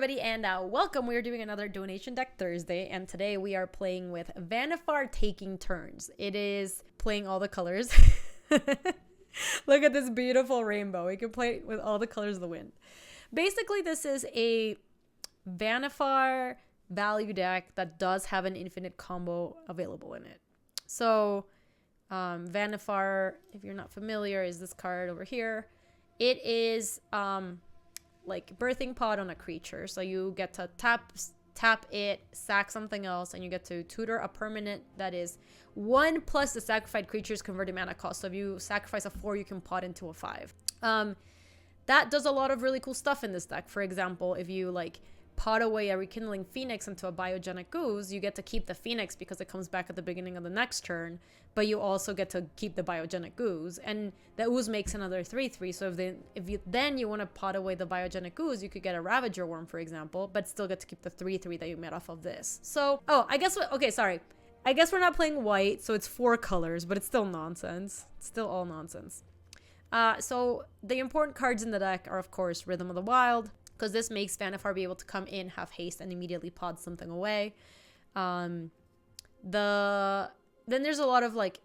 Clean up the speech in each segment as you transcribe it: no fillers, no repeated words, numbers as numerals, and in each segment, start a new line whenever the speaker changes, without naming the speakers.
everybody, and welcome. We are doing another Donation Deck Thursday, and today we are playing with Vannifar Taking Turns. It is playing all the colors. Look at this beautiful rainbow. We can play with all the colors of the wind. Basically, this is a Vannifar value deck that does have an infinite combo available in it. So, Vannifar, if you're not familiar, is this card over here. It is like birthing pod on a creature. So you get to tap it, sack something else, and you get to tutor a permanent that is 1 plus the sacrificed creature's converted mana cost. So if you sacrifice a 4, you can pot into a 5. That does a lot of really cool stuff in this deck. For example, if you like pot away a Rekindling Phoenix into a Biogenic Ooze, you get to keep the Phoenix because it comes back at the beginning of the next turn, but you also get to keep the Biogenic Ooze, and the Ooze makes another 3/3. So if you want to pot away the Biogenic Ooze, you could get a Ravager Worm, for example, but still get to keep the 3/3 that you made off of this. So, I guess we're not playing white, so it's 4 colors, but it's still nonsense. It's still all nonsense. So the important cards in the deck are, of course, Rhythm of the Wild, because this makes Vannifar be able to come in, have haste, and immediately pod something away. Then there's a lot of like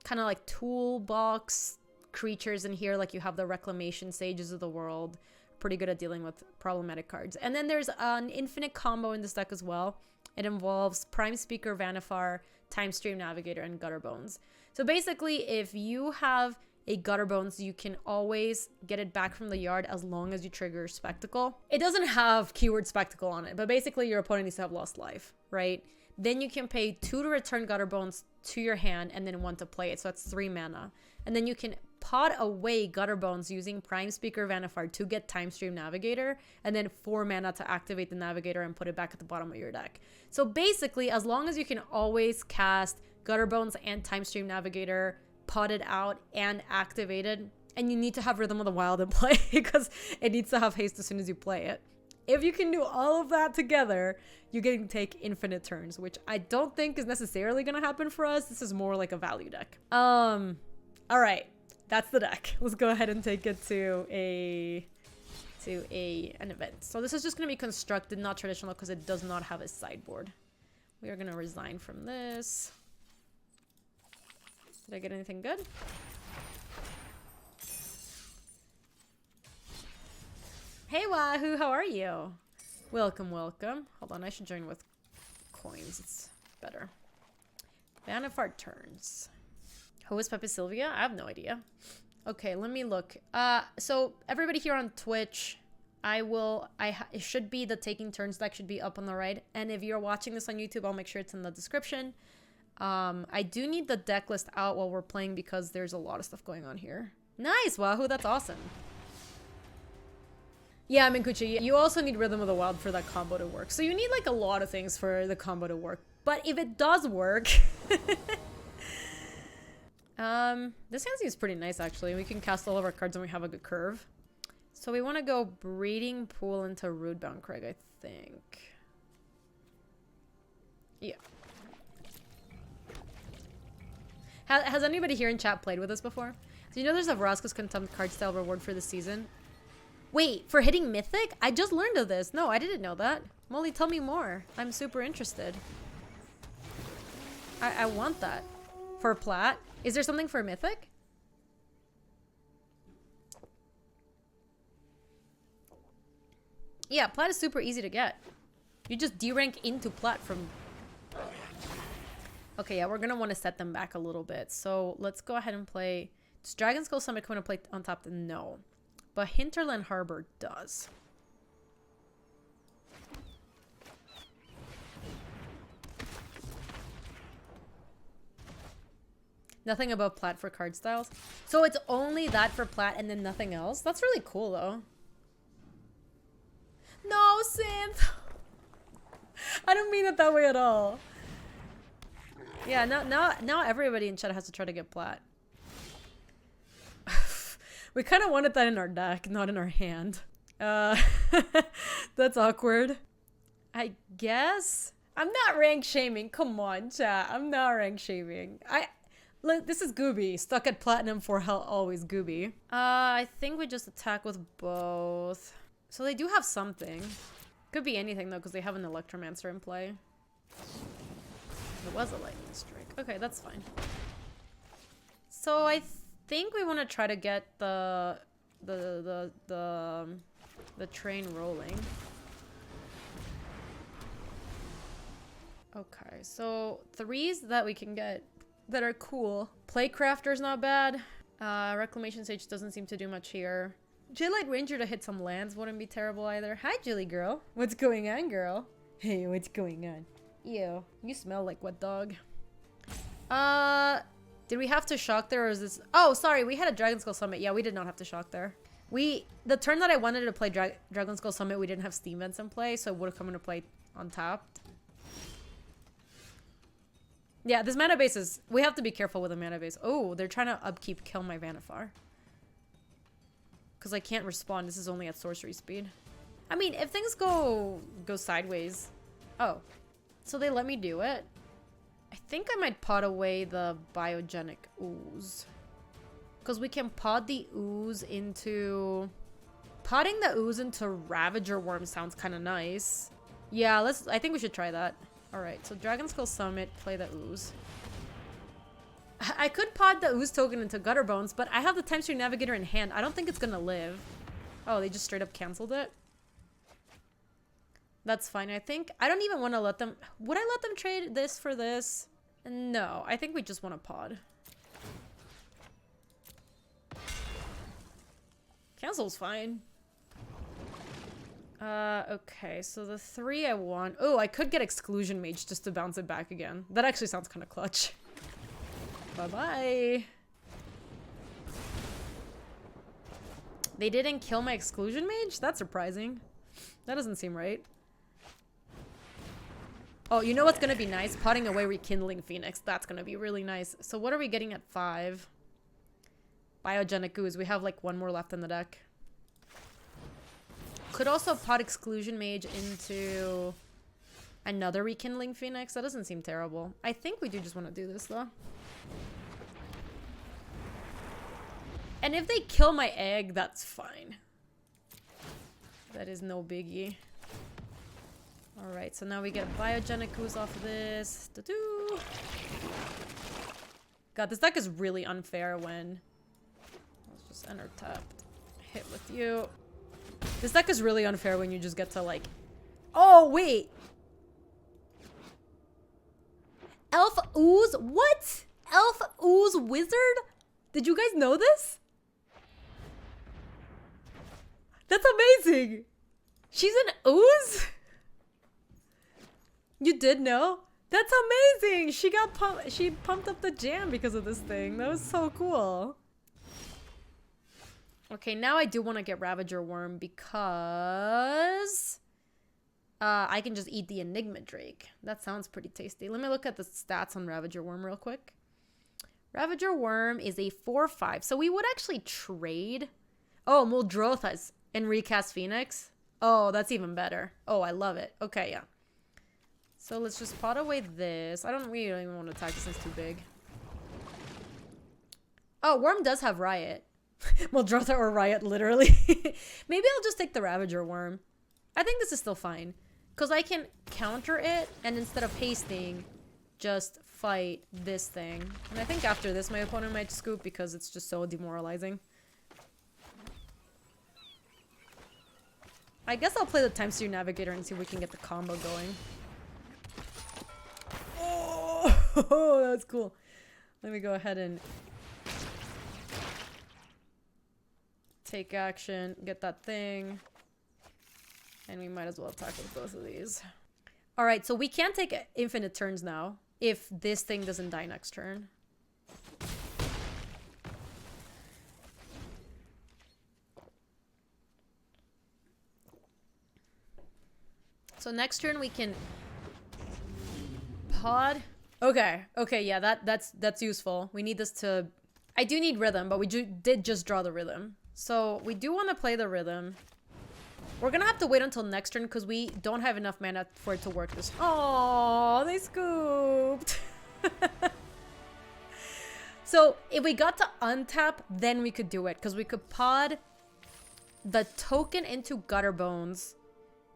kind of like toolbox creatures in here. Like you have the Reclamation Sages of the World, pretty good at dealing with problematic cards. And then there's an infinite combo in this deck as well. It involves Prime Speaker, Vannifar, Time Stream Navigator, and Gutterbones. So basically, if you have a Gutterbones, you can always get it back from the yard as long as you trigger Spectacle. It doesn't have keyword Spectacle on it, but basically your opponent needs to have lost life, right? Then you can pay 2 to return Gutterbones to your hand and then 1 to play it, so that's 3 mana. And then you can pot away Gutterbones using Prime Speaker Vannifar to get Time Stream Navigator, and then 4 mana to activate the Navigator and put it back at the bottom of your deck. So basically, as long as you can always cast Gutterbones and Time Stream Navigator potted out and activated, and you need to have Rhythm of the Wild in play because it needs to have haste as soon as you play it. If you can do all of that together, you can take infinite turns, which I don't think is necessarily going to happen for us. This is more like a value deck. All right, that's the deck. Let's go ahead and take it to an event. So this is just going to be constructed, not traditional, because it does not have a sideboard. We are going to resign from this. Did I get anything good? Hey Wahoo, how are you? Welcome, welcome. Hold on, I should join with coins. It's better. Vannifar turns. Who is Pepe Sylvia? I have no idea. Okay, let me look. So everybody here on Twitch, it should be the Taking Turns deck should be up on the right. And if you're watching this on YouTube, I'll make sure it's in the description. I do need the deck list out while we're playing because there's a lot of stuff going on here. Nice, Wahoo, that's awesome. Yeah, Minkuchi, you also need Rhythm of the Wild for that combo to work. So you need like a lot of things for the combo to work. But if it does work, this hand seems pretty nice actually. We can cast all of our cards and we have a good curve. So we want to go Breeding Pool into Rootbound Crag, I think. Yeah. Has anybody here in chat played with us before? Do you know there's a Vraska's Contempt card style reward for this season? Wait, for hitting Mythic? I just learned of this. No, I didn't know that. Molly, tell me more. I'm super interested. I want that. For Plat? Is there something for Mythic? Yeah, Plat is super easy to get. You just D-rank into Plat from... Okay, yeah, we're going to want to set them back a little bit. So let's go ahead and play... Does Dragon Skull Summit come into play on top? No. But Hinterland Harbor does. Nothing above Plat for card styles. So it's only that for Plat and then nothing else? That's really cool, though. No, Synth! I don't mean it that way at all. Yeah, now everybody in chat has to try to get Plat. We kind of wanted that in our deck, not in our hand. That's awkward. I guess? I'm not rank shaming. Come on, chat. I'm not rank shaming. Look, this is Gaby. Stuck at platinum for hell, always Gaby. I think we just attack with both. So they do have something. Could be anything though, because they have an Electromancer in play. It was a lightning strike. Okay, that's fine. So I think we want to try to get the train rolling. Okay, so 3s that we can get that are cool. Playcrafter's not bad. Reclamation Sage doesn't seem to do much here. J-Light Ranger to hit some lands wouldn't be terrible either. Hi, Jilly girl. What's going on, girl? Hey, what's going on? Ew, you smell like wet dog. Did we have to shock there, or is this... Oh, sorry, we had a Dragon Skull Summit. Yeah, we did not have to shock there. The turn that I wanted to play Dragon Skull Summit, we didn't have Steam Vents in play, so it would have come into play untapped. Yeah, this mana base is... We have to be careful with the mana base. Oh, they're trying to upkeep kill my Vannifar. Because I can't respond. This is only at sorcery speed. I mean, if things go sideways... Oh. So they let me do it? I think I might pod away the Biogenic Ooze. Because we can pod the Ooze into... Podding the Ooze into Ravager Worm sounds kind of nice. Yeah, I think we should try that. Alright, so Dragon Skull Summit, play the Ooze. I could pod the Ooze token into Gutter Bones, but I have the Time Stream Navigator in hand. I don't think it's gonna live. Oh, they just straight up canceled it? That's fine, I think. I don't even want to let them... Would I let them trade this for this? No, I think we just want to pod. Cancel's fine. Okay, so the 3 I want... Oh, I could get Exclusion Mage just to bounce it back again. That actually sounds kind of clutch. Bye-bye. They didn't kill my Exclusion Mage? That's surprising. That doesn't seem right. Oh, you know what's gonna be nice? Potting away Rekindling Phoenix. That's gonna be really nice. So what are we getting at 5? Biogenic Ooze. We have like 1 more left in the deck. Could also pot Exclusion Mage into another Rekindling Phoenix. That doesn't seem terrible. I think we do just want to do this though. And if they kill my egg, that's fine. That is no biggie. Alright, so now we get Biogenic Ooze off of this. Doo-doo. God, this deck is really unfair when... Let's just enter tapped. Hit with you. This deck is really unfair when you just get to like... Oh, wait! Elf Ooze? What? Elf Ooze Wizard? Did you guys know this? That's amazing! She's an Ooze? You did know? That's amazing! She pumped up the jam because of this thing. That was so cool. Okay, now I do want to get Ravager Worm because I can just eat the Enigma Drake. That sounds pretty tasty. Let me look at the stats on Ravager Worm real quick. Ravager Worm is a 4/5, so we would actually trade. Oh, Muldrotha's and recast Phoenix. Oh, that's even better. Oh, I love it. Okay, yeah. So let's just pot away this. I don't really even want to attack this, it's too big. Oh, Worm does have Riot. Muldrotha or Riot, literally. Maybe I'll just take the Ravager Worm. I think this is still fine. Because I can counter it, and instead of hasting, just fight this thing. And I think after this, my opponent might scoop because it's just so demoralizing. I guess I'll play the Time Stream Navigator and see if we can get the combo going. Oh, that's cool. Let me go ahead and take action, get that thing, and we might as well attack with both of these. All right, so we can't take infinite turns now if this thing doesn't die next turn. So next turn we can pod. Okay, yeah, that's useful. We need this to... I do need Rhythm, but we did just draw the Rhythm. So we do want to play the Rhythm. We're gonna have to wait until next turn because we don't have enough mana for it to work this. Oh, they scooped. So if we got to untap, then we could do it because we could pod the token into Gutter Bones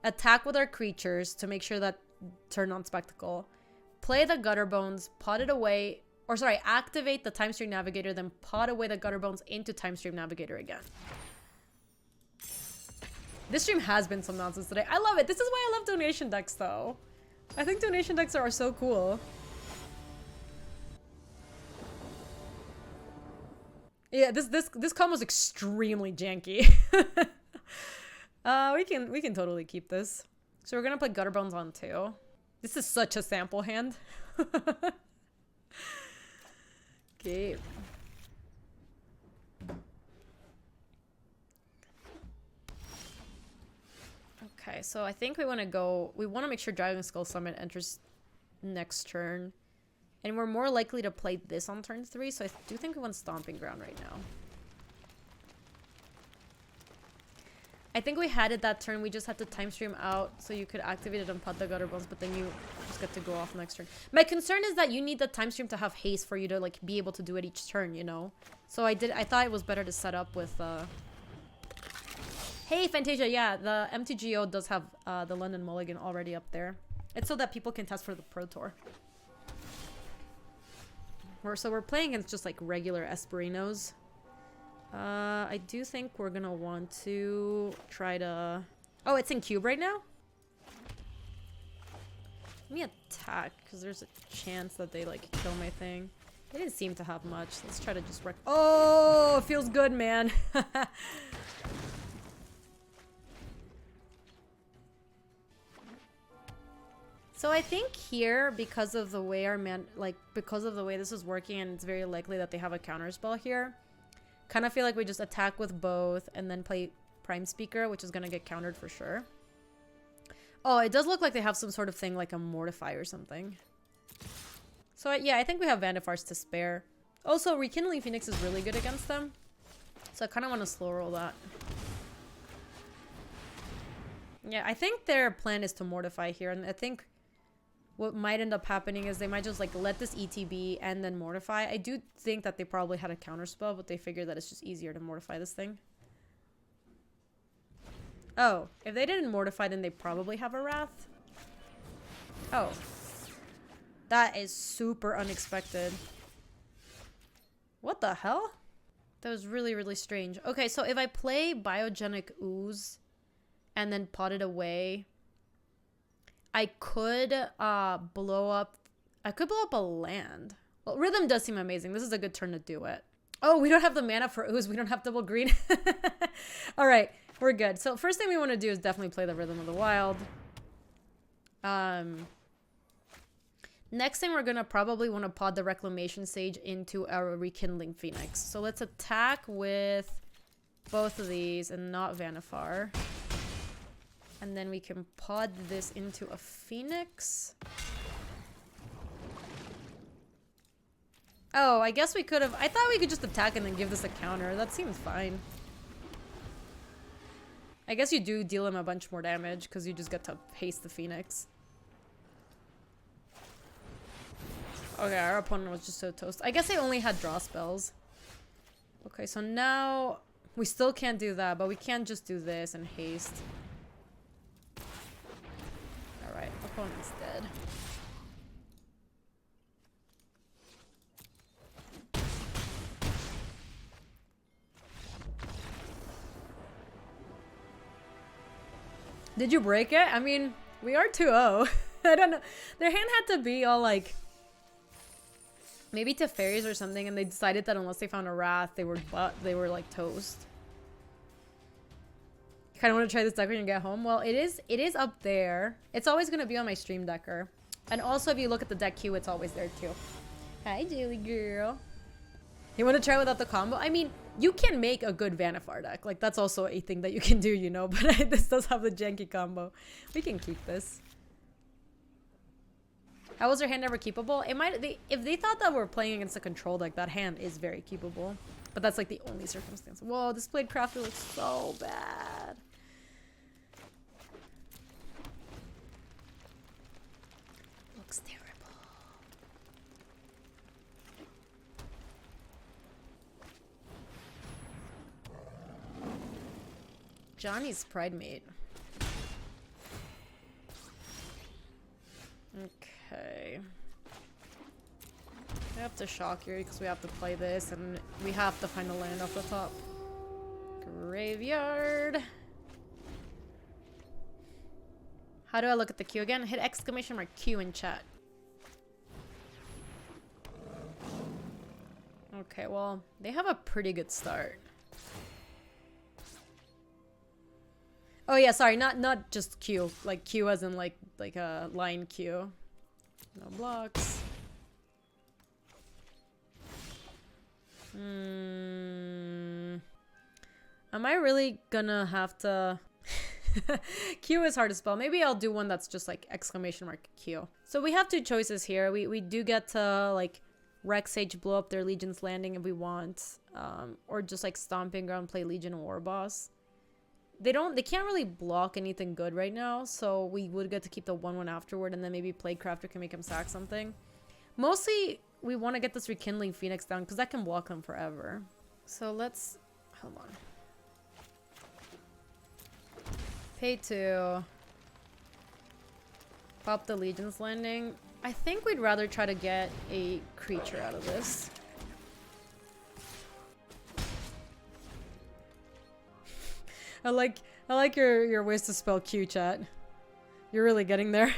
attack with our creatures to make sure that turn on spectacle, play the Gutter Bones, pot it away, or sorry, activate the Time Stream Navigator, then pot away the Gutter Bones into Time Stream Navigator again. This stream has been some nonsense today. I love it. This is why I love donation decks, though. I think donation decks are so cool. Yeah, this combo's extremely janky. We can totally keep this. So we're gonna put Gutter Bones on too. This is such a sample hand. Okay. Okay, so I think we want to make sure Dragon Skull Summit enters next turn. And we're more likely to play this on turn 3, so I do think we want Stomping Ground right now. I think we had it that turn, we just had to time stream out so you could activate it and pot the Gutter Bones, but then you just get to go off next turn. My concern is that you need the time stream to have haste for you to like be able to do it each turn, you know? So I thought it was better to set up with Hey Fantasia, yeah, the MTGO does have the London Mulligan already up there. It's so that people can test for the Pro Tour. So we're playing against just like regular Esperinos. I do think we're gonna want to try to... Oh, it's in cube right now? Let me attack, because there's a chance that they like kill my thing. They didn't seem to have much. Let's try to just wreck... Oh, it feels good, man. So I think here, because of the way because of the way this is working, and it's very likely that they have a counterspell here, kind of feel like we just attack with both and then play Prime Speaker, which is going to get countered for sure. Oh, it does look like they have some sort of thing like a Mortify or something. So yeah, I think we have Vannifars to spare. Also, Rekindling Phoenix is really good against them. So I kind of want to slow roll that. Yeah, I think their plan is to Mortify here, and I think what might end up happening is they might just like let this ETB and then Mortify. I do think that they probably had a counterspell, but they figured that it's just easier to Mortify this thing. Oh, if they didn't Mortify, then they probably have a Wrath. Oh. That is super unexpected. What the hell? That was really, really strange. Okay, so if I play Biogenic Ooze and then pot it away, I could blow up a land. Well, Rhythm does seem amazing. This is a good turn to do it. Oh, we don't have the mana for Ooze. We don't have double green. All right, we're good. So first thing we want to do is definitely play the Rhythm of the Wild. Next thing, we're going to probably want to pod the Reclamation Sage into our Rekindling Phoenix. So let's attack with both of these and not Vannifar. And then we can pod this into a Phoenix. Oh, I guess we could have... I thought we could just attack and then give this a counter. That seems fine. I guess you do deal him a bunch more damage because you just get to haste the Phoenix. Okay, our opponent was just so toast. I guess they only had draw spells. Okay, so now... We still can't do that, but we can just do this and haste. Alright, opponent's dead. Did you break it? I mean, we are 2-0. I don't know. Their hand had to be all like... Maybe to fairies or something, and they decided that unless they found a Wrath, they were like toast. You kind of want to try this deck when you get home? Well, it is up there. It's always going to be on my stream decker. And also, if you look at the deck queue, it's always there too. Hi, Julie girl. You want to try without the combo? I mean, you can make a good Vannifar deck. Like, that's also a thing that you can do, you know? But this does have the janky combo. We can keep this. How was their hand ever keepable? It might... if they thought that we're playing against a control deck, that hand is very keepable. But that's like the only circumstance. Whoa, this Blade Crafter looks so bad. Looks terrible. Johnny's Pride Mate. We have to shock here because we have to play this and we have to find a land off the top. Graveyard. How do I look at the queue again? Hit exclamation mark Q in chat. Okay, well, they have a pretty good start. Oh yeah, sorry, not just Q, like Q as in like a line Q. No blocks. Am I really gonna have to... Q is hard to spell. Maybe I'll do one that's just like exclamation mark Q. So we have two choices here. We do get to like Rex Sage blow up their Legion's Landing if we want. Or just like Stomping Ground, play Legion War Boss. They can't really block anything good right now, so we would get to keep the 1/1 afterward, and then maybe Plaguecrafter can make him sack something. Mostly, we want to get this Rekindling Phoenix down, because that can block him forever. So let's... hold on. Pay 2. Pop the Legion's Landing. I think we'd rather try to get a creature out of this. I like your ways to spell Q, chat. You're really getting there.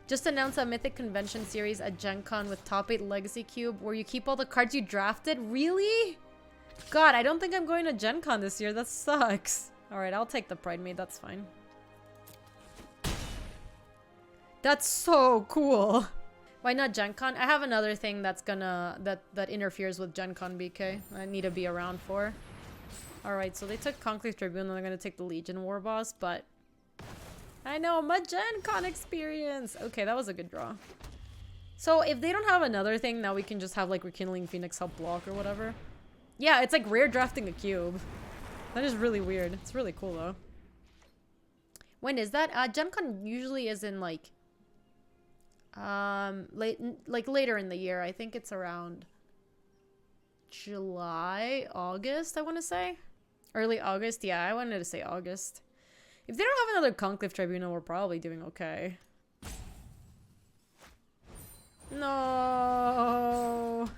Just announced a Mythic Convention series at Gen Con with top 8 Legacy Cube where you keep all the cards you drafted. Really? God, I don't think I'm going to Gen Con this year. That sucks. Alright, I'll take the Pride Maid. That's fine. That's so cool. Why not Gen Con? I have another thing that's gonna... that interferes with Gen Con BK. I need to be around for. Alright, so they took Conclave Tribune and they're gonna take the Legion War Boss, but... I know, my Gen Con experience! Okay, that was a good draw. So, if they don't have another thing, now we can just have, like, Rekindling Phoenix help block or whatever. Yeah, it's like rare drafting a cube. That is really weird. It's really cool, though. When is that? Gen Con usually is in, like... later in the year. I think it's around... July? August, I want to say? Early August? Yeah, I wanted to say August. If they don't have another Conclave Tribunal, we're probably doing okay. No.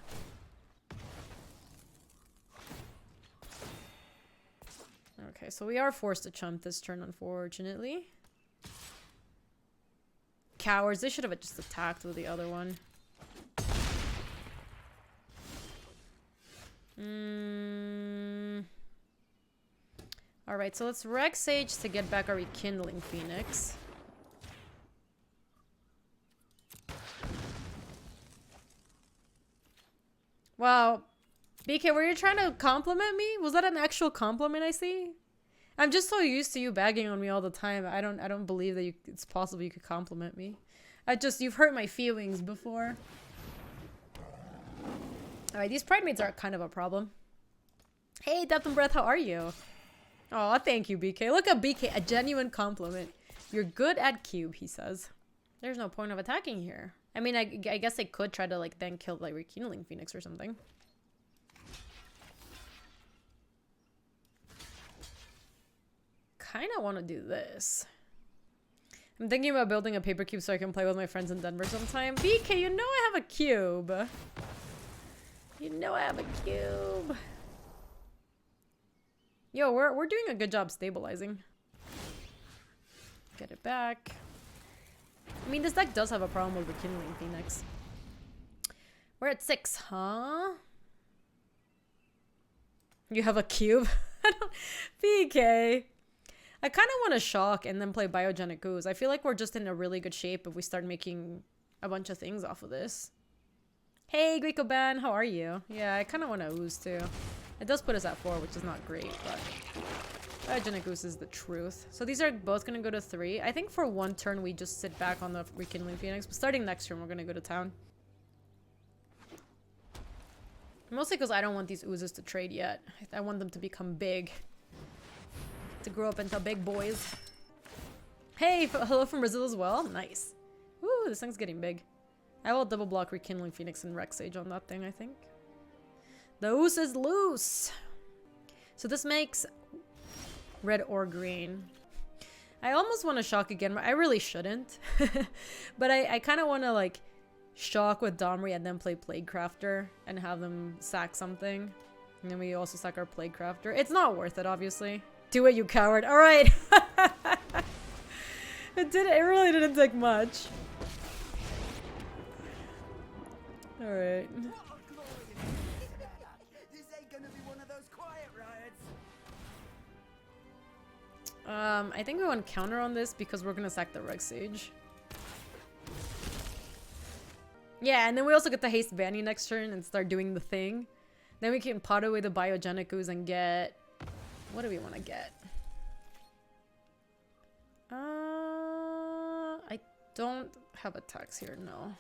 Okay, so we are forced to chump this turn, unfortunately. Cowards. They should have just attacked with the other one. Alright, so let's Rex Sage to get back our Rekindling Phoenix. Wow. BK, were you trying to compliment me? Was that an actual compliment I see? I'm just so used to you bagging on me all the time. I don't believe that it's possible you could compliment me. You've hurt my feelings before. Alright, these Pride Maids are kind of a problem. Hey, Depth and Breath, how are you? Aw, thank you, BK. Look at BK, a genuine compliment. You're good at cube, he says. There's no point of attacking here. I mean, I guess they could try to, like, then kill, like, Rekindling Phoenix or something. Kinda want to do this. I'm thinking about building a paper cube so I can play with my friends in Denver sometime. BK, you know I have a cube. You know I have a cube. Yo, we're doing a good job stabilizing. Get it back. I mean, this deck does have a problem with Rekindling Phoenix. We're at 6, huh? You have a cube? BK. I kind of want to shock and then play Biogenic Ooze. I feel like we're just in a really good shape if we start making a bunch of things off of this. Hey, Greco Ban, how are you? Yeah, I kind of want to Ooze too. It does put us at 4, which is not great, but Biogenic Ooze is the truth. So these are both going to go to 3. I think for one turn we just sit back on the Rekindling Phoenix, but starting next turn we're going to go to town. Mostly because I don't want these Oozes to trade yet. I want them to become big. To grow up into big boys. Hey, hello from Brazil as well? Nice. Woo, this thing's getting big. I will double block Rekindling Phoenix and Rex Sage on that thing, I think. The Ooze is loose. So this makes red or green. I almost want to shock again, but I really shouldn't. But I kind of want to, like, shock with Domri and then play Plague Crafter and have them sack something. And then we also sack our Plague Crafter. It's not worth it, obviously. Do it, you coward. Alright. It really didn't take much. Alright. I think we want to counter on this because we're gonna sack the Rex Sage. Yeah, and then we also get the haste Vanny next turn and start doing the thing. Then we can pot away the Biogenic Ooze and get... What do we want to get? I don't have attacks here, no.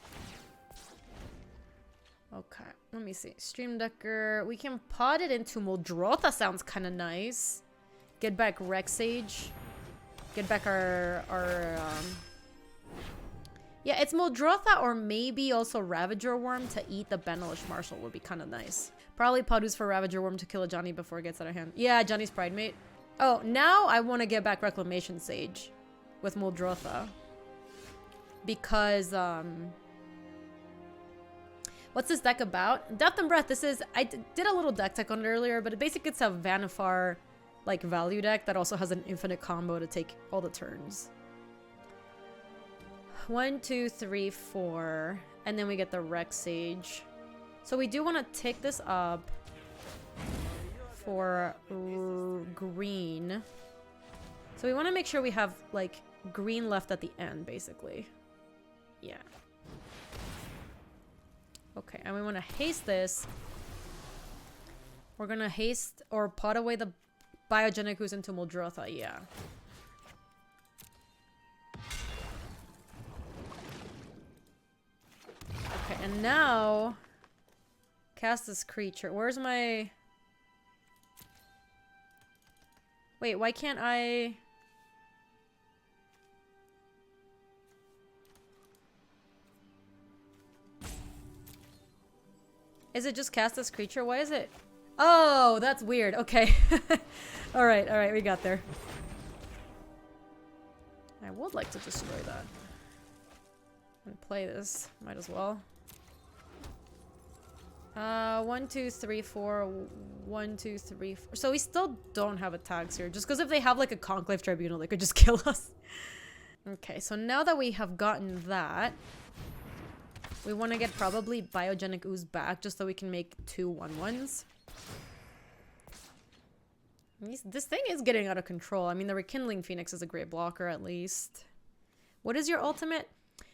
Okay, let me see. Stream Decker. We can pot it into Muldrotha, sounds kind of nice. Get back Rex Sage. Get back our yeah, it's Muldrotha or maybe also Ravager Worm to eat the Benelish Marshal would be kind of nice. Probably Padus for Ravager Worm to kill a Johnny before it gets out of hand. Yeah, Johnny's Pride Mate. Oh, now I want to get back Reclamation Sage with Muldrotha. Because, what's this deck about? Death and Breath. This is... I did a little deck tech on it earlier, but basically it's a Vannifar, like, value deck that also has an infinite combo to take all the turns. 1, 2, 3, 4. And then we get the Rex Sage. So we do want to take this up for green. So we want to make sure we have, like, green left at the end, basically. Yeah. Okay, and we want to haste this. We're going to haste or pot away the Biogenic Ooze into Muldrotha, yeah. Okay, and now cast this creature. Where's my... Wait, why can't I... Is it just cast this creature? Why is it... Oh, that's weird. Okay. Alright, we got there. I would like to destroy that. And play this. Might as well. 1, 2, 3, 4. 1, 2, 3, 4. So we still don't have attacks here. Just because if they have like a Conclave Tribunal, they could just kill us. Okay, so now that we have gotten that, we want to get probably Biogenic Ooze back just so we can make 2 1/1s. This thing is getting out of control. I mean, the Rekindling Phoenix is a great blocker at least. What is your ultimate?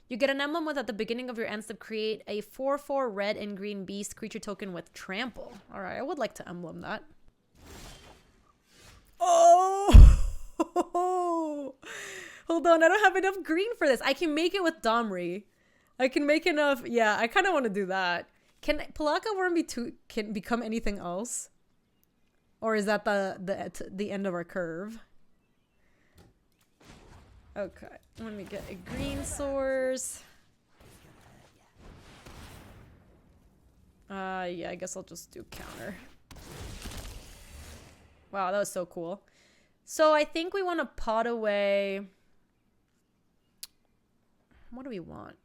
You get an emblem with at the beginning of your end step, create a 4/4 red and green beast creature token with trample. Alright, I would like to emblem that. Oh! Hold on, I don't have enough green for this. I can make it with Domri. I can make enough. Yeah, I kind of want to do that. Can Pelakka Worm can become anything else? Or is that the end of our curve? Okay, let me get a green source. Yeah, I guess I'll just do counter. Wow, that was so cool. So I think we want to pot away... What do we want?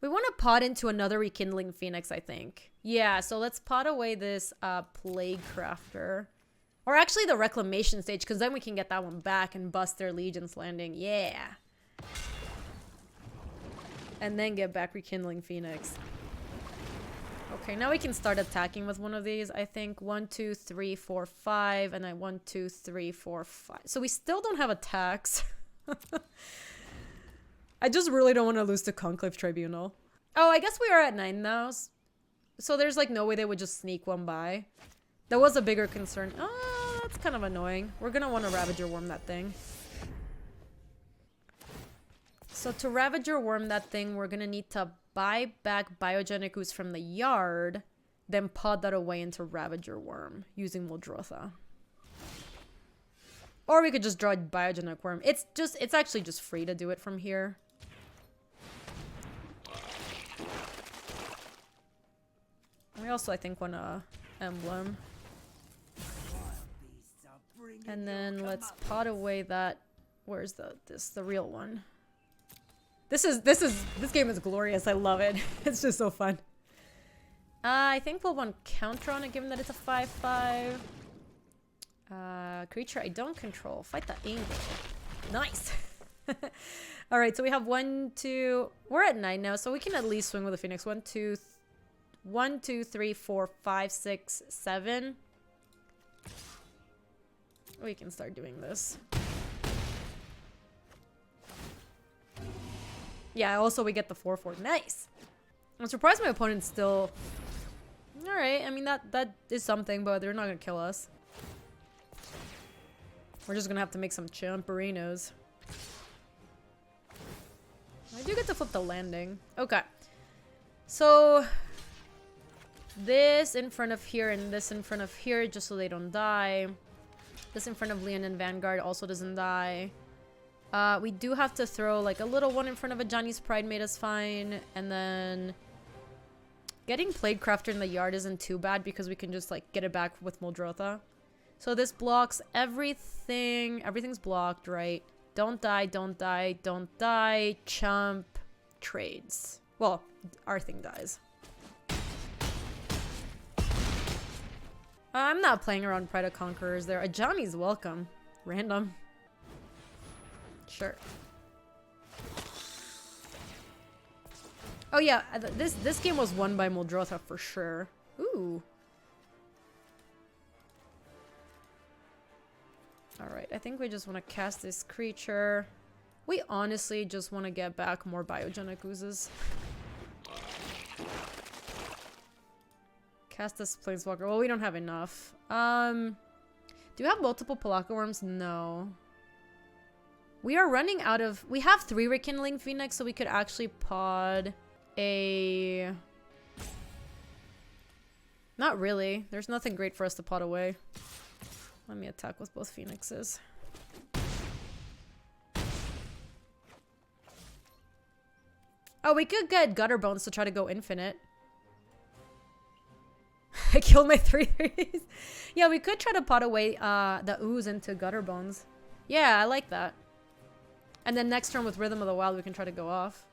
We want to pot into another Rekindling Phoenix, I think. Yeah, so let's pot away this Plague Crafter. Or actually the Reclamation Stage, because then we can get that one back and bust their Legion's Landing. Yeah. And then get back Rekindling Phoenix. Okay, now we can start attacking with one of these. I think 1, 2, 3, 4, 5. And then 1, 2, 3, 4, 5. So we still don't have attacks. I just really don't want to lose to Conclave Tribunal. Oh, I guess we are at 9 now. So there's like no way they would just sneak one by. That was a bigger concern. Oh, that's kind of annoying. We're going to want to Ravager Worm that thing. So to Ravager Worm that thing, we're going to need to buy back Biogenic Ooze from the yard, then pod that away into Ravager Worm using Muldrotha. Or we could just draw Biogenic Worm. It's actually just free to do it from here. We also, I think, want to emblem. And then let's pot away that... Where's the real one? This game is glorious. I love it. It's just so fun. I think we'll want counter on it, given that it's a 5/5. Creature I don't control. Fight the angle. Nice. All right, so we have 1, 2. We're at 9 now, so we can at least swing with the Phoenix. 1, 2, 3, 4, 5, 6, 7. We can start doing this. Yeah, also we get the 4/4. Nice. I'm surprised my opponent's still... Alright, I mean, that is something, but they're not gonna kill us. We're just gonna have to make some champerinos. I do get to flip the landing. Okay. So... this in front of here and this in front of here, just so they don't die. This in front of Leon and Vanguard also doesn't die. We do have to throw like a little one in front of a Johnny's Pride made us fine. And then getting Pladecrafter in the yard isn't too bad because we can just like get it back with Muldrotha. So this blocks everything. Everything's blocked, right? Don't die, don't die, don't die. Chump trades. Well, our thing dies. I'm not playing around Pride of Conquerors there. A Johnny's welcome. Random. Sure. Oh yeah, this game was won by Muldrotha for sure. Ooh. Alright, I think we just want to cast this creature. We honestly just want to get back more biogenic oozes. Cast this Planeswalker. Well, we don't have enough. Do you have multiple Pelaka Worms? No. We are running out of... We have 3 Rekindling Phoenix, so we could actually pod a... Not really. There's nothing great for us to pod away. Let me attack with both Phoenixes. Oh, we could get Gutter Bones to try to go infinite. I killed my 3/3s. Yeah, we could try to pot away the ooze into Gutter Bones. Yeah, I like that. And then next turn with Rhythm of the Wild, we can try to go off.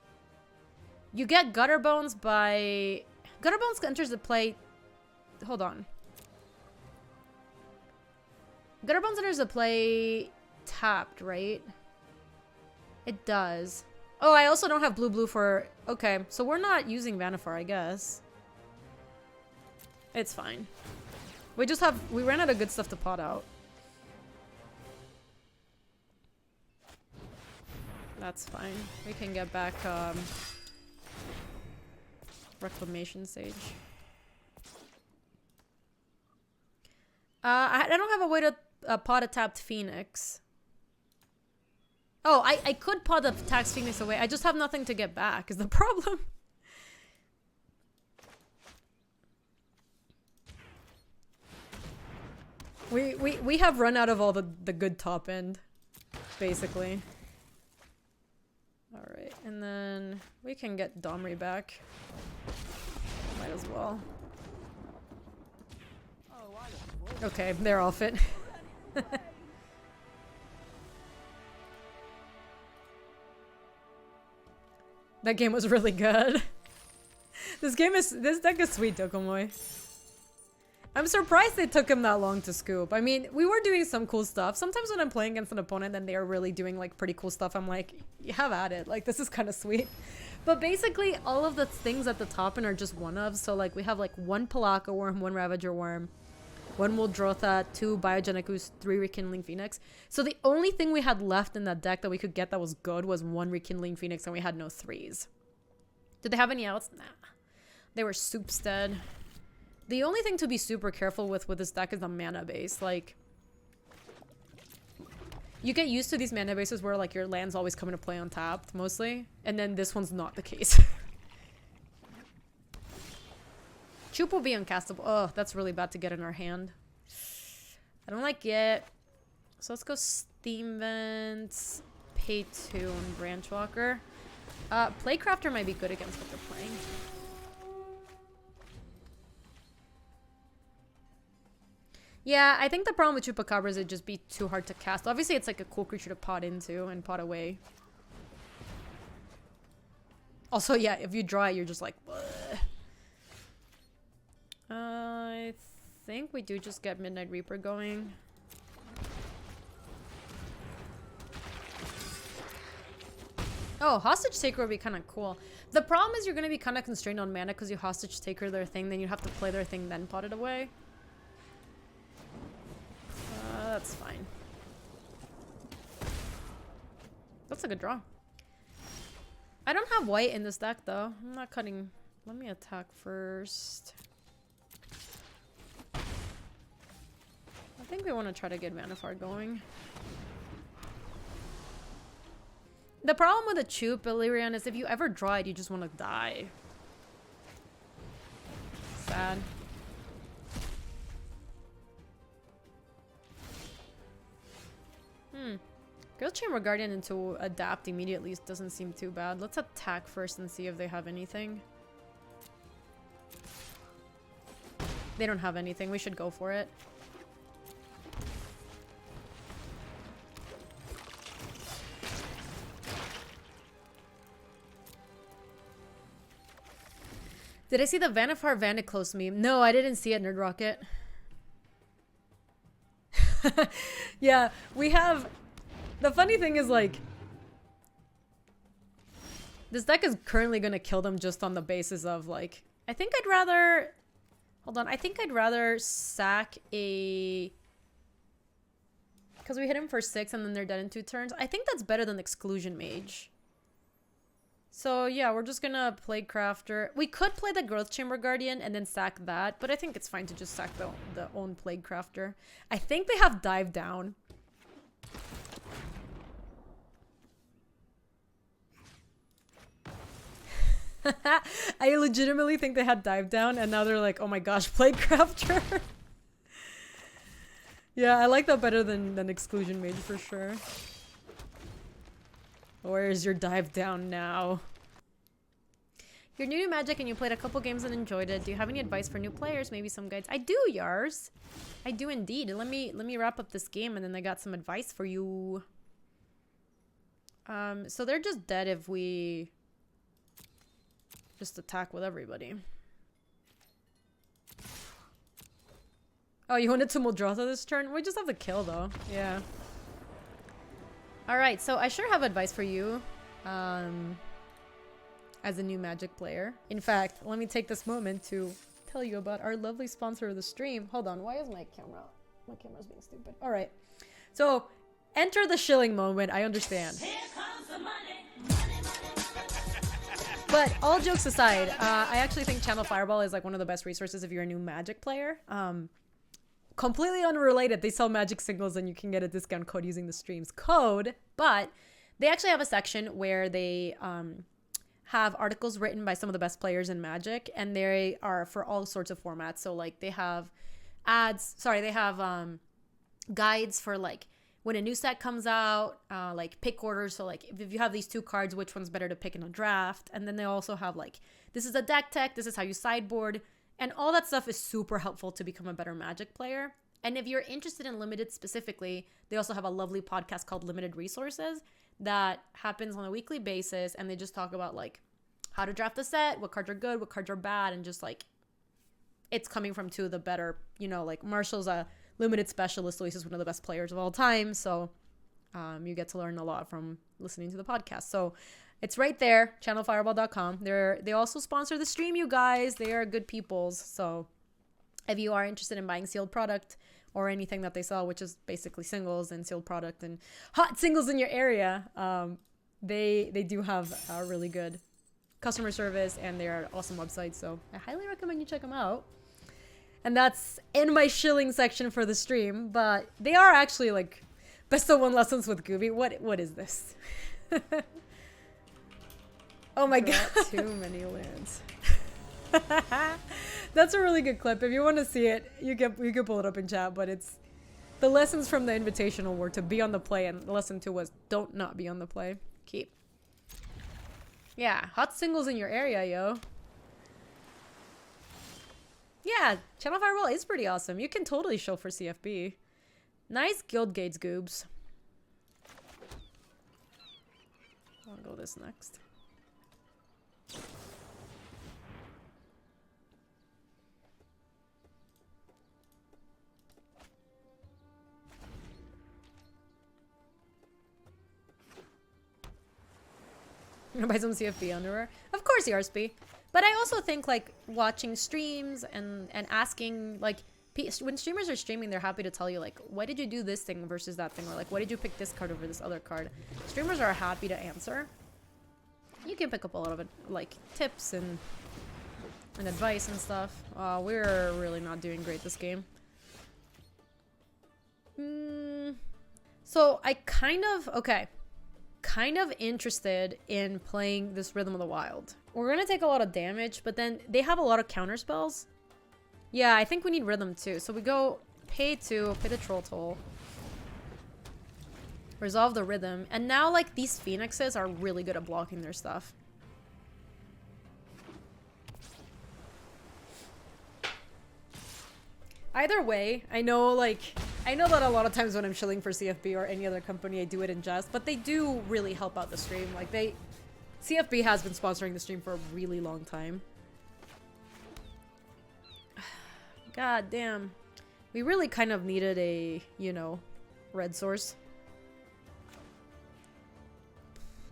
You get Gutter Bones by... Gutter Bones enters the play... Hold on. Gutter Bones enters the play tapped, right? It does. Oh, I also don't have blue for... Okay, so we're not using Vannifar, I guess. It's fine. We just have... We ran out of good stuff to pot out. That's fine. We can get back Reclamation Sage. I don't have a way to pot a tapped Phoenix. Oh, I could pot the taxed Phoenix away. I just have nothing to get back is the problem. We have run out of all the good top end, basically. Alright, and then we can get Domri back. Might as well. Okay, they're all fit. That game was really good. This deck is sweet, Dokomoy. I'm surprised they took him that long to scoop. I mean, we were doing some cool stuff. Sometimes when I'm playing against an opponent and they are really doing like pretty cool stuff, I'm like, you have at it. Like, this is kind of sweet. But basically, all of the things at the top end are just one-ofs. So like, we have like 1 Pelaka Worm, 1 Ravager Worm, 1 Muldrotha, 2 Biogenic Ooze, 3 Rekindling Phoenix. So the only thing we had left in that deck that we could get that was good was 1 Rekindling Phoenix, and we had no 3s. Did they have any outs? Nah. They were soups dead. The only thing to be super careful with this deck is the mana base. Like, you get used to these mana bases where like your land's always coming to play untapped, mostly. And then this one's not the case. Choop will be uncastable. Oh, that's really bad to get in our hand. I don't like it. So let's go Steam Vents, pay 2 on Branch Walker. Playcrafter might be good against what they're playing. Yeah, I think the problem with Chupacabra is it'd just be too hard to cast. Obviously, it's like a cool creature to pot into and pot away. Also, yeah, if you draw it, you're just like, bleh. I think we do just get Midnight Reaper going. Oh, Hostage Taker would be kind of cool. The problem is you're going to be kind of constrained on mana because you Hostage Taker their thing, then you have to play their thing, then pot it away. That's fine. That's a good draw. I don't have white in this deck, though. I'm not cutting. Let me attack first. I think we want to try to get Vannifar going. The problem with a Choop, Illyrian, is if you ever draw it, you just want to die. Sad. Growth Chamber Guardian into adapt immediately doesn't seem too bad. Let's attack first and see if they have anything. They don't have anything. We should go for it. Did I see the Vannifar Vandiclose meme? No, I didn't see it, Nerd Rocket. Yeah, we have... The funny thing is, like... This deck is currently gonna kill them just on the basis of, like... I think I'd rather... Hold on, I think I'd rather sack a... Because we hit him for 6 and then they're dead in 2 turns. I think that's better than Exclusion Mage. So yeah, we're just gonna play Crafter. We could play the Growth Chamber Guardian and then sack that, but I think it's fine to just sack the own Plague Crafter. I think they have Dive Down. I legitimately think they had Dive Down and now they're like, oh my gosh, Plague Crafter. Yeah, I like that better than Exclusion Mage for sure. Where's your Dive Down now? You're new to Magic and you played a couple games and enjoyed it. Do you have any advice for new players? Maybe some guides? I do, Yars. I do indeed. Let me wrap up this game and then I got some advice for you. So they're just dead if we just attack with everybody. Oh, you wanted to Muldrotha this turn? We just have to kill though. Yeah. Alright, so I sure have advice for you as a new Magic player. In fact, let me take this moment to tell you about our lovely sponsor of the stream. Hold on, why is my camera? My camera's being stupid. Alright, so enter the shilling moment, I understand. Here comes the money. But all jokes aside, I actually think Channel Fireball is like one of the best resources if you're a new Magic player. Completely unrelated, they sell Magic singles and you can get a discount code using the stream's code, but they actually have a section where they have articles written by some of the best players in Magic, and they are for all sorts of formats. So like they have guides for like when a new set comes out, like pick orders. So like if you have these 2 cards, which one's better to pick in a draft? And then they also have like, this is a deck tech, this is how you sideboard. And all that stuff is super helpful to become a better Magic player. And if you're interested in Limited specifically, they also have a lovely podcast called Limited Resources that happens on a weekly basis. And they just talk about like how to draft the set, what cards are good, what cards are bad. And just like, it's coming from 2 of the better, you know, like Marshall's a Limited specialist, so he's one of the best players of all time. So you get to learn a lot from listening to the podcast. So it's right there, channelfireball.com. They also sponsor the stream, you guys. They are good peoples. So if you are interested in buying sealed product or anything that they sell, which is basically singles and sealed product and hot singles in your area, they do have a really good customer service and they're an awesome website. So I highly recommend you check them out. And that's in my shilling section for the stream. But they are actually like best of 1 lessons with Gaby. What is this? Oh my god. Too many lands. That's a really good clip. If you want to see it, you can pull it up in chat, but it's the lessons from the invitational were to be on the play, and lesson 2 was don't not be on the play. Keep. Yeah, hot singles in your area, yo. Yeah, Channel Fireball is pretty awesome. You can totally show for CFB. Nice Guild Gates, Goobs. I'll go this next. I'm gonna buy some CFP underwear. Of course, ERSP. But I also think like watching streams and asking like when streamers are streaming, they're happy to tell you like, why did you do this thing versus that thing, or like, why did you pick this card over this other card? Streamers are happy to answer. You can pick up a lot of it, like tips and advice and stuff. We're really not doing great this game. So I kind of interested in playing this Rhythm of the Wild. We're gonna take a lot of damage, but then they have a lot of counter spells. Yeah, I think we need Rhythm too. So we go pay 2, pay the Troll Toll, resolve the Rhythm, and now like these Phoenixes are really good at blocking their stuff. Either way, I know that a lot of times when I'm shilling for CFB or any other company, I do it in jest, but they do really help out the stream. Like CFB has been sponsoring the stream for a really long time. God damn. We really kind of needed a, you know, red source.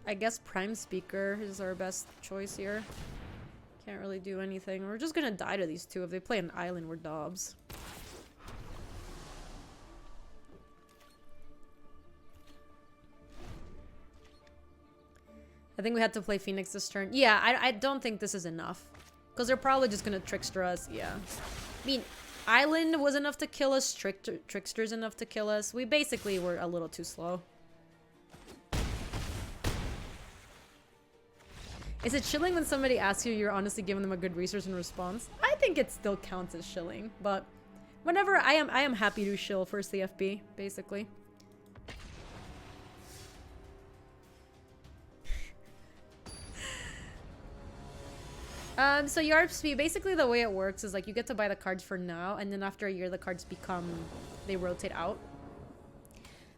I guess Prime Speaker is our best choice here. Can't really do anything. We're just gonna die to these two. If they play an island, we're dobs. I think we had to play Phoenix this turn. Yeah, I don't think this is enough. Because they're probably just gonna Trickster us. Yeah. I mean, Island was enough to kill us. Trickster's enough to kill us. We basically were a little too slow. Is it shilling when somebody asks you you're honestly giving them a good resource in response? I think it still counts as shilling, but whenever I am happy to shill for CFB, basically. So YARPSP, basically the way it works is like you get to buy the cards for now, and then after a year the cards they rotate out.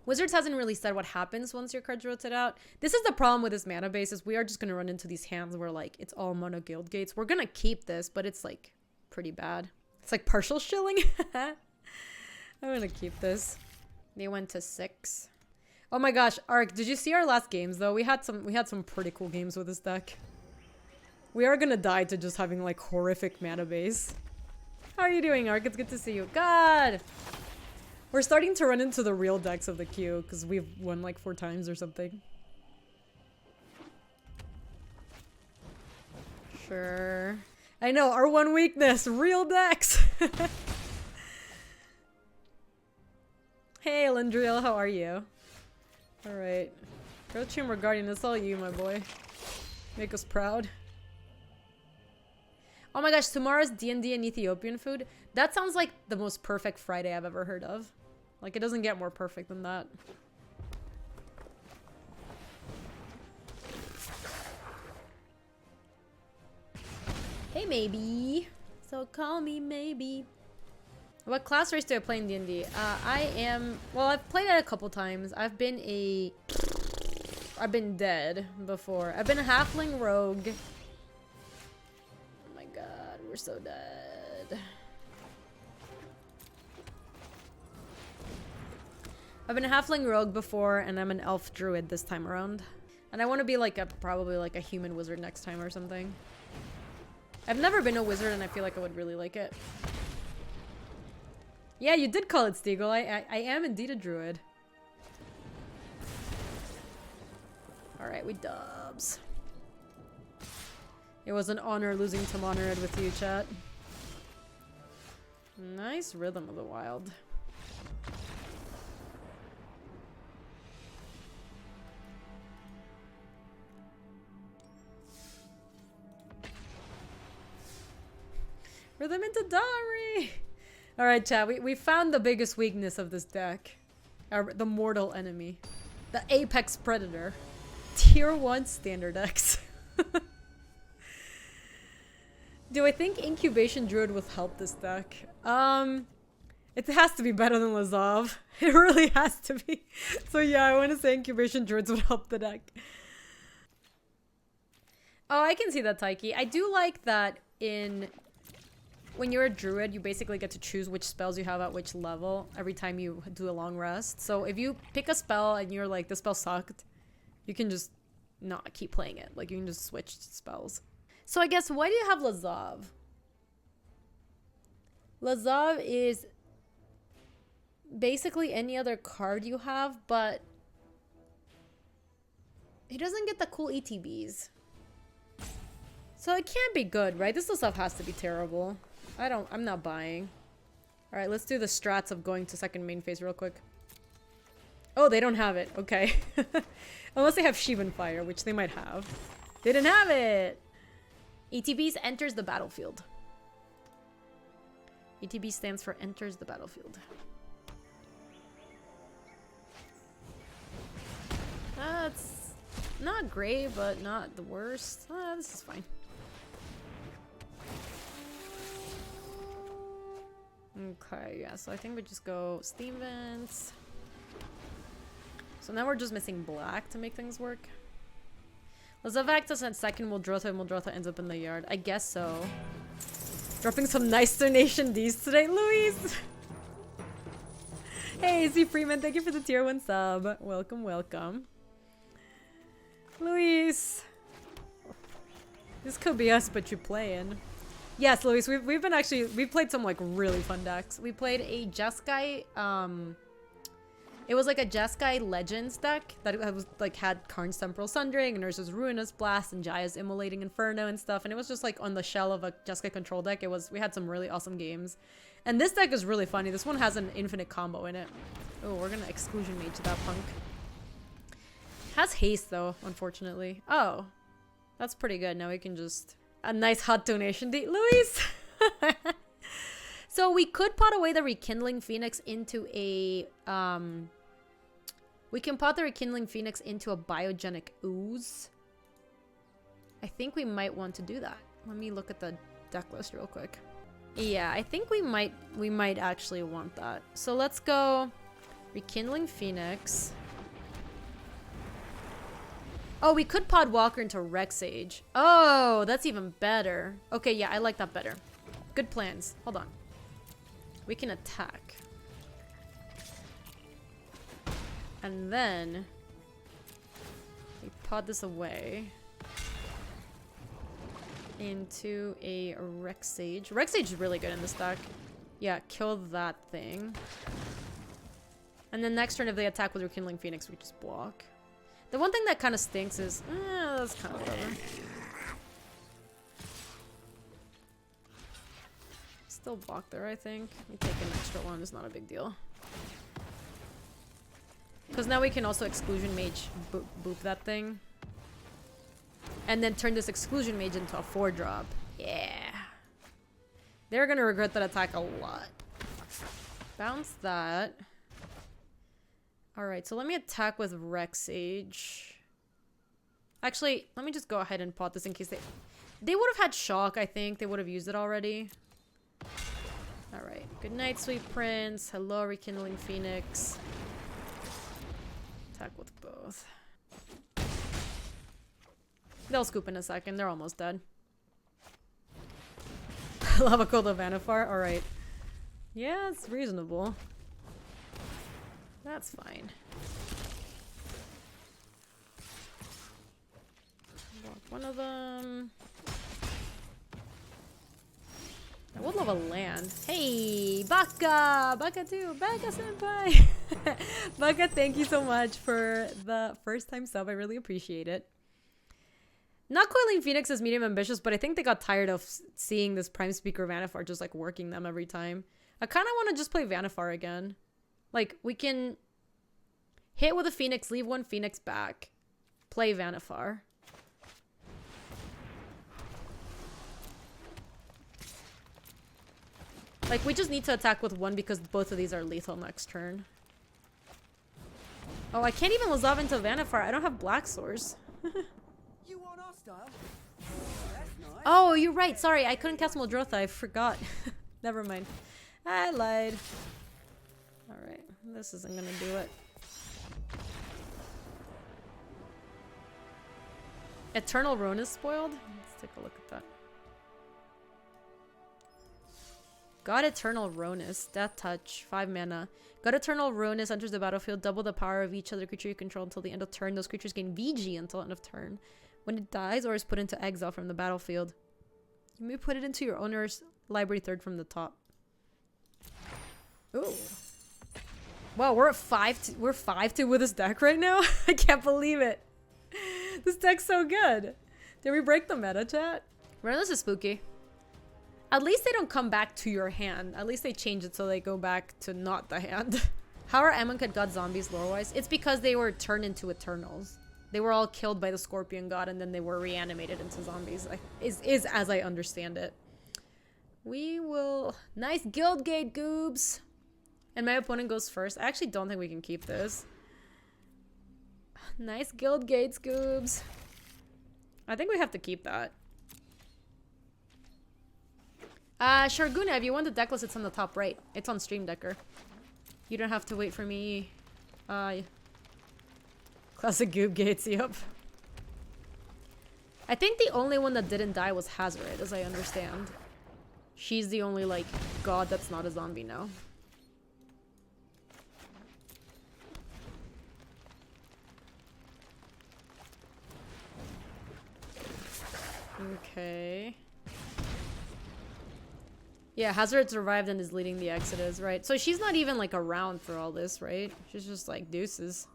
Wizards hasn't really said what happens once your cards rotate out. This is the problem with this mana base, is we are just gonna run into these hands where like it's all mono guild gates. We're gonna keep this, but it's like pretty bad. It's like partial shilling. I'm gonna keep this. They went to 6. Oh my gosh, Ark, did you see our last games though? We had some pretty cool games with this deck. We are gonna die to just having like horrific mana base. How are you doing, Ark? It's good to see you. God! We're starting to run into the real decks of the queue because we've won like 4 times or something. Sure. I know, our one weakness, real decks! Hey, Lindriel, how are you? Alright. Go Chamber Guardian, it's all you, my boy. Make us proud. Oh my gosh, tomorrow's D&D and Ethiopian food. That sounds like the most perfect Friday I've ever heard of. Like, it doesn't get more perfect than that. Hey, maybe. So call me maybe. What class race do I play in D&D? Well, I've played it a couple times. I've been dead before. I've been a halfling rogue. God, we're so dead. I've been a halfling rogue before, and I'm an elf druid this time around. And I want to be like probably like a human wizard next time or something. I've never been a wizard, and I feel like I would really like it. Yeah, you did call it Steagle. I am indeed a druid. Alright, we dubs. It was an honor losing to Monored with you, chat. Nice Rhythm of the Wild. Rhythm into Dari! Alright, chat, we found the biggest weakness of this deck. The mortal enemy. The apex predator. Tier 1 standard X. Do I think Incubation Druid will help this deck? It has to be better than Lazav. It really has to be. So yeah, I want to say Incubation Druids would help the deck. Oh, I can see that, Taiki. I do like that when you're a druid, you basically get to choose which spells you have at which level every time you do a long rest. So if you pick a spell and you're like, this spell sucked, you can just not keep playing it. Like, you can just switch spells. So I guess, why do you have Lazav? Lazav is basically any other card you have, but he doesn't get the cool ETBs. So it can't be good, right? This stuff has to be terrible. I'm not buying. Alright, let's do the strats of going to second main phase real quick. Oh, they don't have it. Okay. Unless they have Shivan Fire, which they might have. They didn't have it! ETBs enters the battlefield. ETB stands for enters the battlefield. That's not great, but not the worst. This is fine. Okay, yeah, so I think we just go Steam Vents. So now we're just missing black to make things work. Lazav acts as second Muldrotha, and Muldrotha ends up in the yard. I guess so. Dropping some nice donation Ds today, Luis! Hey, Z Freeman, thank you for the tier 1 sub. Welcome, welcome. Luis! This could be us, but you're playing. Yes, Luis, we've played some like really fun decks. We played a Jeskai, it was like a Jeskai Legends deck that was like had Karn's Temporal Sundering and Urza's Ruinous Blast and Jaya's Immolating Inferno and stuff, and it was just like on the shell of a Jeskai control deck. We had some really awesome games. And this deck is really funny. This one has an infinite combo in it. Oh, we're gonna Exclusion Mage that punk. Has haste though, unfortunately. Oh, that's pretty good. Now we can just... A nice hot donation, Luis. So we could pot away the Rekindling Phoenix into a we can pot the Rekindling Phoenix into a Biogenic Ooze. I think we might want to do that. Let me look at the deck list real quick. Yeah, I think we might actually want that. So let's go Rekindling Phoenix. Oh, we could pod Walker into Rexage. Oh, that's even better. Okay, yeah, I like that better. Good plans. Hold on. We can attack. And then we pod this away into a Rexage. Rexage is really good in this deck. Yeah, kill that thing. And then next turn, if they attack with Rekindling Phoenix, we just block. The one thing that kind of stinks is... that's kind of whatever. Still block there, I think. We take an extra one. It's not a big deal. Because now we can also Exclusion Mage boop that thing. And then turn this Exclusion Mage into a 4-drop. Yeah. They're going to regret that attack a lot. Bounce that. Alright, so let me attack with Rexage. Actually, let me just go ahead and pot this in case they would have had Shock, I think. They would have used it already. Alright. Good night, Sweet Prince. Hello, Rekindling Phoenix. Attack with both. They'll scoop in a second. They're almost dead. Lava Cold of Vannifar. Alright. Yeah, it's reasonable. That's fine. Block one of them. I would love a land. Hey, Baka! Baka too! Baka senpai! Baka, thank you so much for the first time sub. I really appreciate it. Not Coiling Phoenix is medium ambitious, but I think they got tired of seeing this Prime Speaker Vannifar just like working them every time. I kind of want to just play Vannifar again. Like, we can hit with a Phoenix, leave one Phoenix back, play Vannifar. Like, we just need to attack with one because both of these are lethal next turn. Oh, I can't even Lazav into Vannifar. I don't have Black Source.
You want our style? That's nice.
Oh, you're right. Sorry, I couldn't cast Muldrotha. I forgot. Never mind. I lied. Alright, this isn't gonna do it. Eternal Ruin is spoiled? Let's take a look at that. God Eternal Ruinous, Death Touch, 5 mana. God Eternal Ruinous enters the battlefield, double the power of each other creature you control until the end of turn. Those creatures gain VG until end of turn. When it dies or is put into exile from the battlefield, you may put it into your owner's library third from the top. Ooh. Wow, we're at 5-2. We're 5-2 with this deck right now? I can't believe it. This deck's so good. Did we break the meta, chat? This is spooky. At least they don't come back to your hand. At least they change it so they go back to not the hand. How are Amonkhet God zombies lore-wise? It's because they were turned into Eternals. They were all killed by the Scorpion God and then they were reanimated into zombies. Is as I understand it. We will... Nice Guildgate, Goobs! And my opponent goes first. I actually don't think we can keep this. Nice Guildgates, Goobs. I think we have to keep that. Sharguna, if you want the deck list, it's on the top right. It's on Stream Decker. You don't have to wait for me. Classic Goob Gates, yep. I think the only one that didn't die was Hazoret, as I understand. She's the only, like, god that's not a zombie now. Okay. Yeah, Hazoret survived and is leading the Exodus, right? So she's not even, like, around for all this, right? She's just, like, deuces.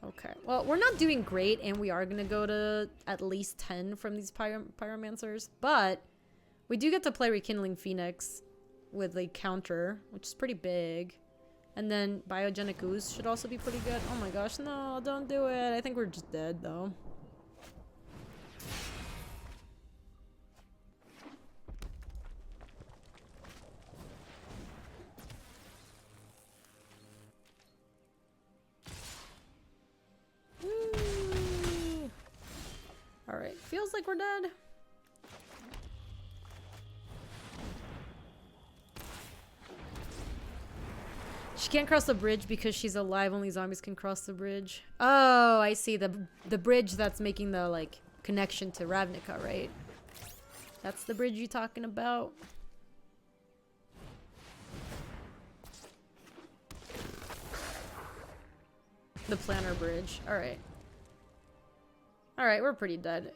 Okay. Well, we're not doing great, and we are gonna go to at least 10 from these Pyromancers. But we do get to play Rekindling Phoenix with a counter, which is pretty big. And then Biogenic Ooze should also be pretty good. Oh my gosh, no, don't do it. I think we're just dead, though. Alright, feels like we're dead. She can't cross the bridge because she's alive. Only zombies can cross the bridge. Oh, I see. The bridge that's making the, like, connection to Ravnica, right? That's the bridge you're talking about? The planner bridge. Alright. Alright, we're pretty dead.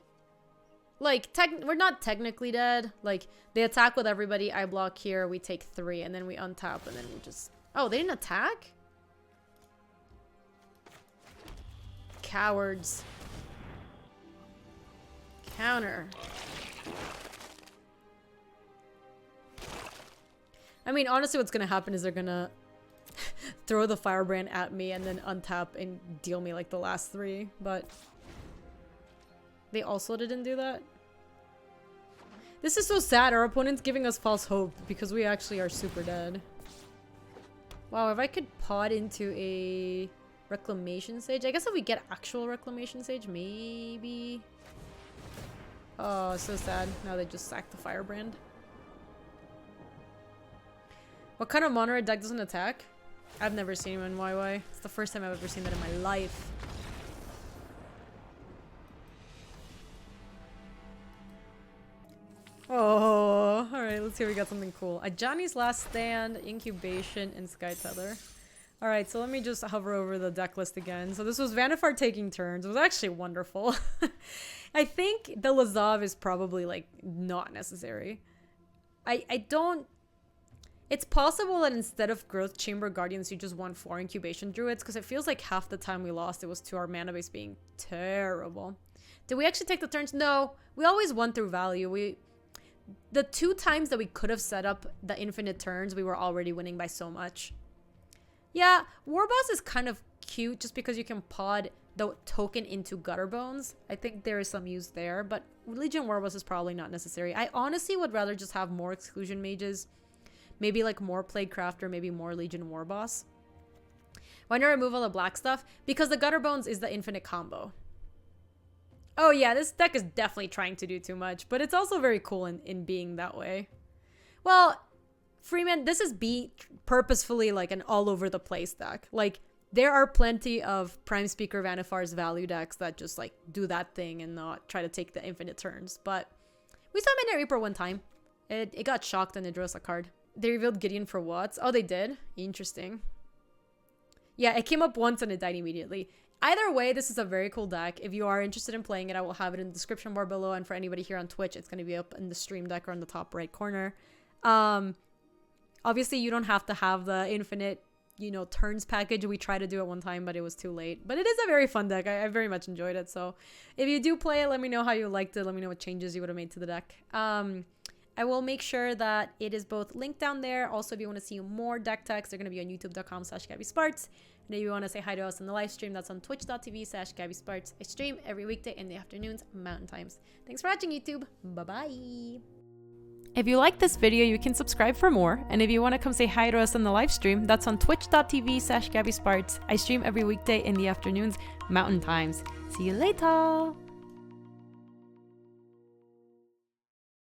Like, we're not technically dead. Like, they attack with everybody. I block here. We take 3. And then we untap. And then we just... Oh, they didn't attack? Cowards. Counter. I mean, honestly, what's gonna happen is they're gonna throw the Firebrand at me and then untap and deal me like the last 3. But... they also didn't do that. This is so sad. Our opponent's giving us false hope because we actually are super dead. Wow, if I could pod into a Reclamation Sage. I guess if we get actual Reclamation Sage, maybe. Oh, so sad. Now they just sacked the Firebrand. What kind of mono deck doesn't attack? I've never seen him in YY. It's the first time I've ever seen that in my life. Oh, alright, let's see if we got something cool. A Johnny's Last Stand, Incubation, and Sky Tether. Alright, so let me just hover over the deck list again. So this was Vannifar taking turns. It was actually wonderful. I think the Lazav is probably, like, not necessary. I don't... It's possible that instead of Growth Chamber Guardians, you just won 4 Incubation Druids, because it feels like half the time we lost it was to our mana base being terrible. Did we actually take the turns? No, we always won through value. The 2 times that we could have set up the infinite turns, we were already winning by so much. Yeah, Warboss is kind of cute just because you can pod the token into Gutter Bones. I think there is some use there, but Legion Warboss is probably not necessary. I honestly would rather just have more Exclusion Mages. Maybe like more Plague Crafter, maybe more Legion Warboss. Why not remove all the black stuff? Because the Gutter Bones is the infinite combo. Oh yeah, this deck is definitely trying to do too much, but it's also very cool in being that way. Well, Freeman, this is purposefully like an all over the place deck. Like, there are plenty of Prime Speaker Vannifar's value decks that just like do that thing and not try to take the infinite turns. But we saw Midnight Reaper one time. It got shocked and it drew us a card. They revealed Gideon for what? Oh, they did? Interesting. Yeah, it came up once and it died immediately. Either way, this is a very cool deck. If you are interested in playing it, I will have it in the description bar below. And for anybody here on Twitch, it's going to be up in the stream deck or in the top right corner. Obviously, you don't have to have the infinite, you know, turns package. We tried to do it one time, but it was too late. But it is a very fun deck. I very much enjoyed it. So if you do play it, let me know how you liked it. Let me know what changes you would have made to the deck. I will make sure that it is both linked down there. Also, if you want to see more deck techs, they're going to be on youtube.com/GabySpartz. And if you want to say hi to us in the live stream, that's on twitch.tv/GabySpartz. I stream every weekday in the afternoons, mountain times. Thanks for watching, YouTube. Bye-bye. If you like this video, you can subscribe for more. And if you want to come say hi to us in the live stream, that's on twitch.tv/GabySpartz. I stream every weekday in the afternoons, mountain times. See you later.